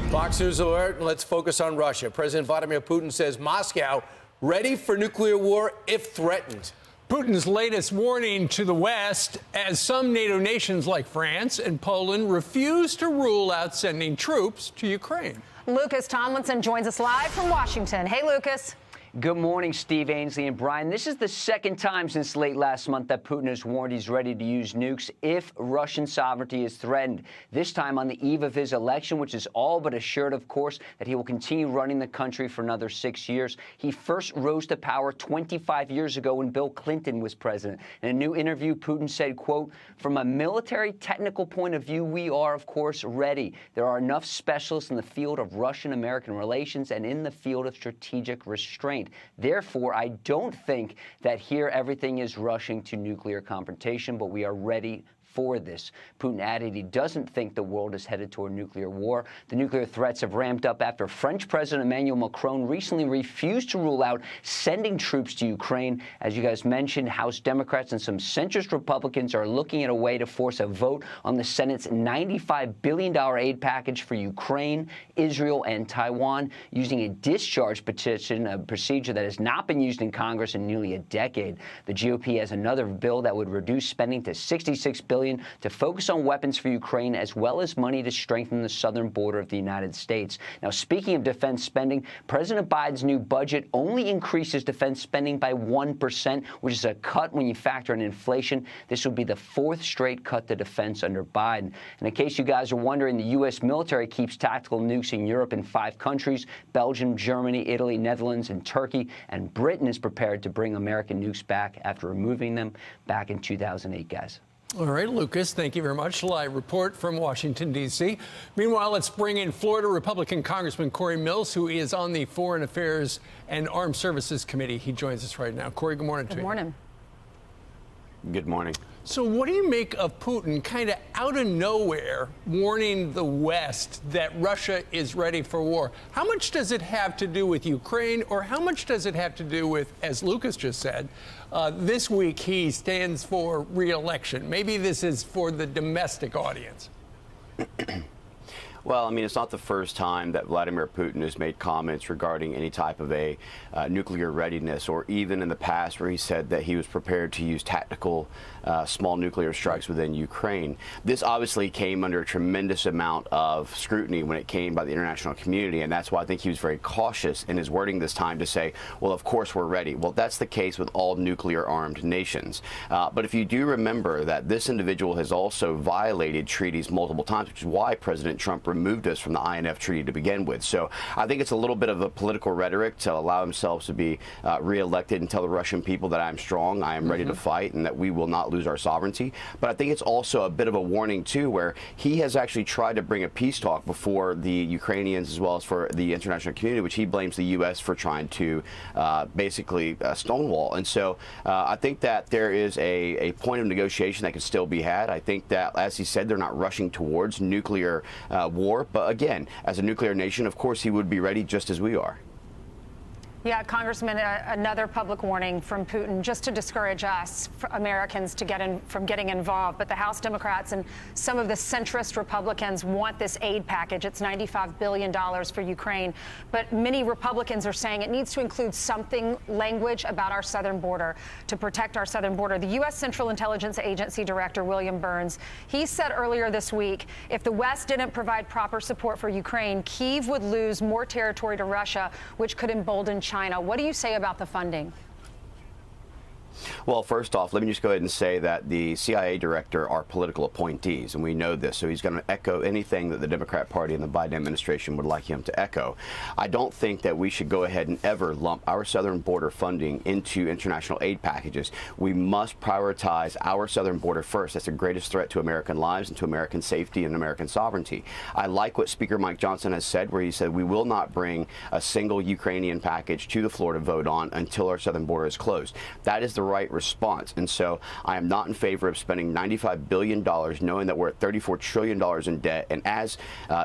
Fox News alert. Let's focus on Russia. President Vladimir Putin says Moscow ready for nuclear war if threatened. Putin's latest warning to the West as some NATO nations like France and Poland refuse to rule out sending troops to Ukraine. Lucas Tomlinson joins us live from Washington. Hey, Lucas. Good morning, Steve, Ainsley, and Brian. This is the second time since late last month that Putin has warned he's ready to use nukes if Russian sovereignty is threatened. This time on the eve of his election, which is all but assured, of course, that he will continue running the country for another 6 years. He first rose to power 25 years ago when Bill Clinton was president. In a new interview, Putin said, quote, "From a military technical point of view, we are, of course, ready. There are enough specialists in the field of Russian-American relations and in the field of strategic restraint. Therefore, I don't think that here everything is rushing to nuclear confrontation, but we are ready for this." Putin added he doesn't think the world is headed toward nuclear war. The nuclear threats have ramped up after French President Emmanuel Macron recently refused to rule out sending troops to Ukraine. As you guys mentioned, House Democrats and some centrist Republicans are looking at a way to force a vote on the Senate's $95 billion aid package for Ukraine, Israel, and Taiwan, using a discharge petition, a procedure that has not been used in Congress in nearly a decade. The GOP has another bill that would reduce spending to $66 billion to focus on weapons for Ukraine, as well as money to strengthen the southern border of the United States. Now, speaking of defense spending, President Biden's new budget only increases defense spending by 1%, which is a cut when you factor in inflation. This will be the fourth straight cut to defense under Biden. And in case you guys are wondering, the U.S. military keeps tactical nukes in Europe in 5 countries: Belgium, Germany, Italy, Netherlands, and Turkey. And Britain is prepared to bring American nukes back after removing them back in 2008, guys. All right, Lucas, thank you very much. Live report from Washington, D.C. Meanwhile, let's bring in Florida Republican Congressman Corey Mills, who is on the Foreign Affairs and Armed Services Committee. He joins us right now. Corey, good morning to you. Good morning. Good morning. So what do you make of Putin kind of out of nowhere warning the West that Russia is ready for war? How much does it have to do with Ukraine, or how much does it have to do with, as Lucas just said, this week he stands for re-election? Maybe this is for the domestic audience. Well, I mean, it's not the first time that Vladimir Putin has made comments regarding any type of a nuclear readiness, or even in the past where he said that he was prepared to use tactical small nuclear strikes within Ukraine. This obviously came under a tremendous amount of scrutiny when it came by the international community, and that's why I think he was very cautious in his wording this time to say, well, of course we're ready. Well, that's the case with all nuclear-armed nations. But if you do remember that this individual has also violated treaties multiple times, which is why President Trump removed us from the INF treaty to begin with. So I think it's a little bit of a political rhetoric to allow himself to be reelected and tell the Russian people that I'm strong, I am ready to fight, and that we will not lose our sovereignty. But I think it's also a bit of a warning, too, where he has actually tried to bring a peace talk before the Ukrainians as well as for the international community, which he blames the U.S. for trying to basically stonewall. And so I think that there is a point of negotiation that can still be had. I think that, as he said, they're not rushing towards nuclear war. But again, as a nuclear nation, of course, he would be ready just as we are. Yeah, Congressman, another public warning from Putin just to discourage us, Americans, from getting involved. But the House Democrats and some of the centrist Republicans want this aid package. It's $95 billion for Ukraine. But many Republicans are saying it needs to include something, language about our southern border, to protect our southern border. The U.S. Central Intelligence Agency Director William Burns, he said earlier this week, if the West didn't provide proper support for Ukraine, Kyiv would lose more territory to Russia, which could embolden China. What do you say about the funding? Well, first off, let me just go ahead and say that the CIA director are political appointees, and we know this, so he's going to echo anything that the Democrat Party and the Biden administration would like him to echo. I don't think that we should go ahead and ever lump our southern border funding into international aid packages. We must prioritize our southern border first. That's the greatest threat to American lives and to American safety and American sovereignty. I like what Speaker Mike Johnson has said, where he said we will not bring a single Ukrainian package to the floor to vote on until our southern border is closed. That is the the right response. And so I am not in favor of spending $95 billion knowing that we're at $34 trillion in debt. And as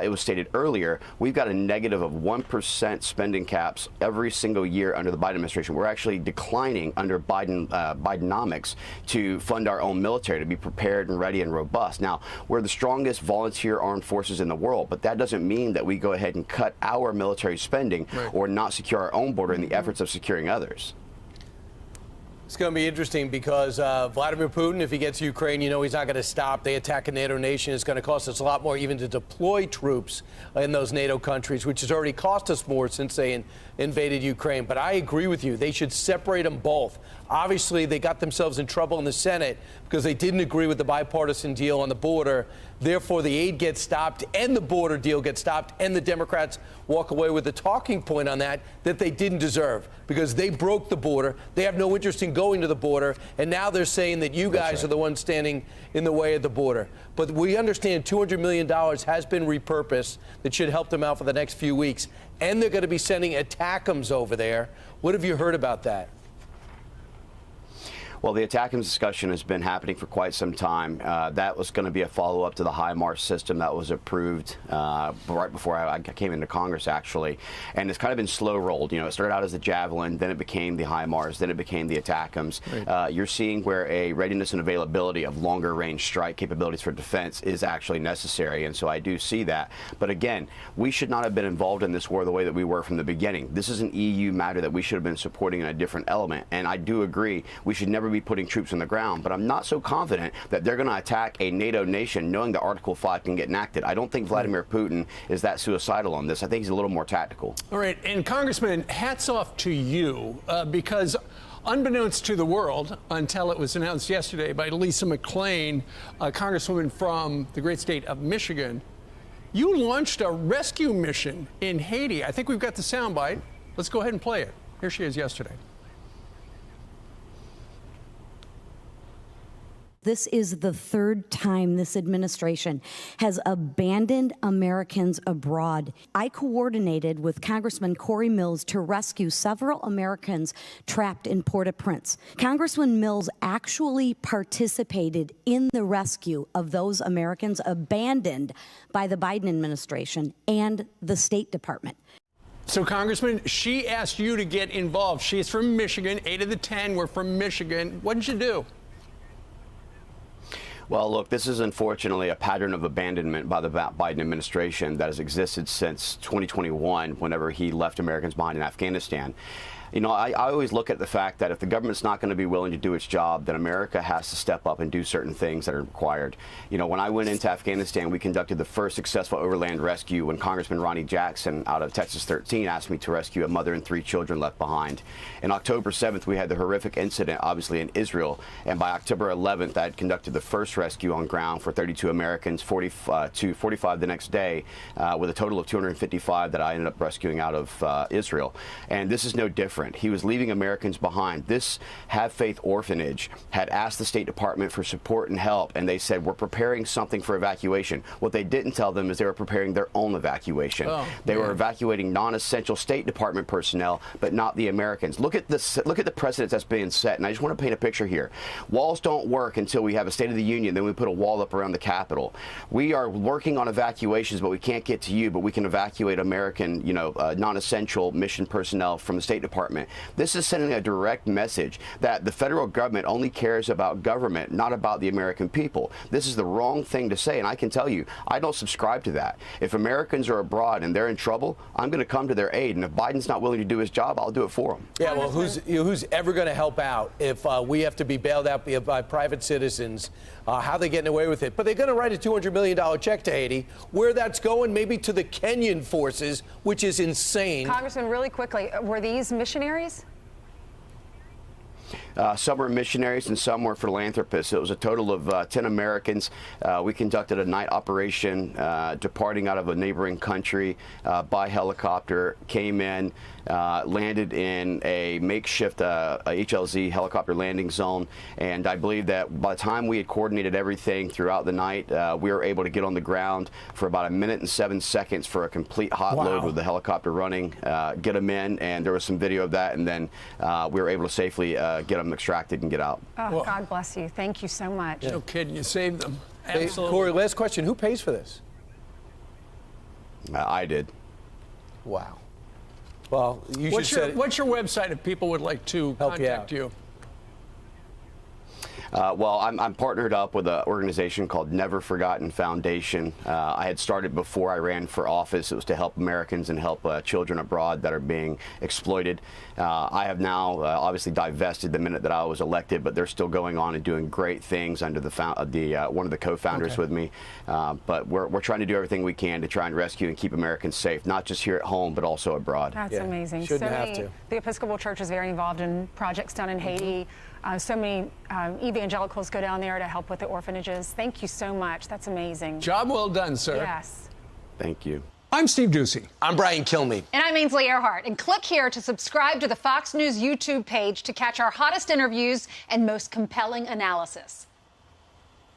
it was stated earlier, we've got a negative of 1% spending caps every single year under the Biden administration. We're actually declining under Bidenomics to fund our own military, to be prepared and ready and robust. Now, we're the strongest volunteer armed forces in the world, but that doesn't mean that we go ahead and cut our military spending or not secure our own border in the efforts of securing others. It's going to be interesting because Vladimir Putin, if he gets Ukraine, you know he's not going to stop. They attack a NATO nation. It's going to cost us a lot more even to deploy troops in those NATO countries, which has already cost us more since they invaded Ukraine. But I agree with you. They should separate them both. Obviously, they got themselves in trouble in the Senate because they didn't agree with the bipartisan deal on the border. Therefore, the aid gets stopped and the border deal gets stopped, and the Democrats walk away with a talking point on that they didn't deserve because they broke the border. They have no interest in going to the border, and now they're saying that you guys are the ones standing in the way of the border. But we understand $200 million has been repurposed that should help them out for the next few weeks, and they're going to be sending ATACMS over there. What have you heard about that? Well, the ATACMS discussion has been happening for quite some time. That was going to be a follow-up to the HIMARS system that was approved right before I came into Congress, actually. And it's kind of been slow-rolled. You know, it started out as the Javelin, then it became the HIMARS, then it became the ATACMS. Right. You're seeing where a readiness and availability of longer-range strike capabilities for defense is actually necessary, and so I do see that. But again, we should not have been involved in this war the way that we were from the beginning. This is an EU matter that we should have been supporting in a different element, and I do agree we should never be putting troops on the ground, but I'm not so confident that they're going to attack a NATO nation knowing that Article 5 can get enacted. I don't think Vladimir Putin is that suicidal on this. I think he's a little more tactical. All right, and Congressman, hats off to you because unbeknownst to the world, until it was announced yesterday by Lisa McClain, a congresswoman from the great state of Michigan, you launched a rescue mission in Haiti. I think we've got the soundbite. Let's go ahead and play it. Here she is yesterday. This is the third time this administration has abandoned Americans abroad. I coordinated with Congressman Corey Mills to rescue several Americans trapped in Port-au-Prince. Congressman Mills actually participated in the rescue of those Americans abandoned by the Biden administration and the State Department. So, Congressman, she asked you to get involved. She's from Michigan. 8 of the 10 were from Michigan. What did you do? Well, look, this is unfortunately a pattern of abandonment by the Biden administration that has existed since 2021, whenever he left Americans behind in Afghanistan. You know, I always look at the fact that if the government's not going to be willing to do its job, then America has to step up and do certain things that are required. You know, when I went into Afghanistan, we conducted the first successful overland rescue when Congressman Ronnie Jackson out of Texas 13 asked me to rescue a mother and 3 children left behind. In October 7th, we had the horrific incident, obviously, in Israel. And by October 11th, I had conducted the first rescue on ground for 32 Americans, 45 the next day, with a total of 255 that I ended up rescuing out of Israel. And this is no different. He was leaving Americans behind. This Have Faith orphanage had asked the State Department for support and help, and they said, we're preparing something for evacuation. What they didn't tell them is they were preparing their own evacuation. They were evacuating non-essential State Department personnel, but not the Americans. Look at this. Look at the precedent that's being set, and I just want to paint a picture here. Walls don't work until we have a State of the Union, then we put a wall up around the Capitol. We are working on evacuations, but we can't get to you, but we can evacuate American, non-essential mission personnel from the State Department. This is sending a direct message that the federal government only cares about government, not about the American people. This is the wrong thing to say, and I can tell you, I don't subscribe to that. If Americans are abroad and they're in trouble, I'm going to come to their aid, and if Biden's not willing to do his job, I'll do it for him. Yeah, well, who's ever going to help out if we have to be bailed out by private citizens? How are they getting away with it? But they're going to write a $200 million check to Haiti. Where that's going, maybe to the Kenyan forces, which is insane. Congressman, really quickly, were these missionaries? Some were missionaries and some were philanthropists. It was a total of 10 Americans. We conducted a night operation departing out of a neighboring country by helicopter, came in, landed in a makeshift HLZ helicopter landing zone, and I believe that by the time we had coordinated everything throughout the night, we were able to get on the ground for about 1 minute and 7 seconds for a complete hot load with the helicopter running, get them in, and there was some video of that, and then we were able to safely get them them extracted and get out. Oh, Well, God bless you. Thank you so much. No kidding, you saved them. Hey, Absolutely. Corey, last question. Who pays for this? I did. Wow. Well, you should say What's your website if people would like to Help you contact out. you? Well, I'm partnered up with an organization called Never Forgotten Foundation. I had started before I ran for office. It was to help Americans and help children abroad that are being exploited. I have now obviously divested the minute that I was elected, but they're still going on and doing great things under the one of the co-founders with me. But we're trying to do everything we can to try and rescue and keep Americans safe, not just here at home, but also abroad. That's Yeah, amazing. shouldn't have to. The Episcopal Church is very involved in projects down in Haiti. So many evangelicals go down there to help with the orphanages. Thank you so much. That's amazing. Job well done, sir. Yes. Thank you. I'm Steve Ducey. I'm Brian Kilmeade. And I'm Ainsley Earhart. And click here to subscribe to the Fox News YouTube page to catch our hottest interviews and most compelling analysis.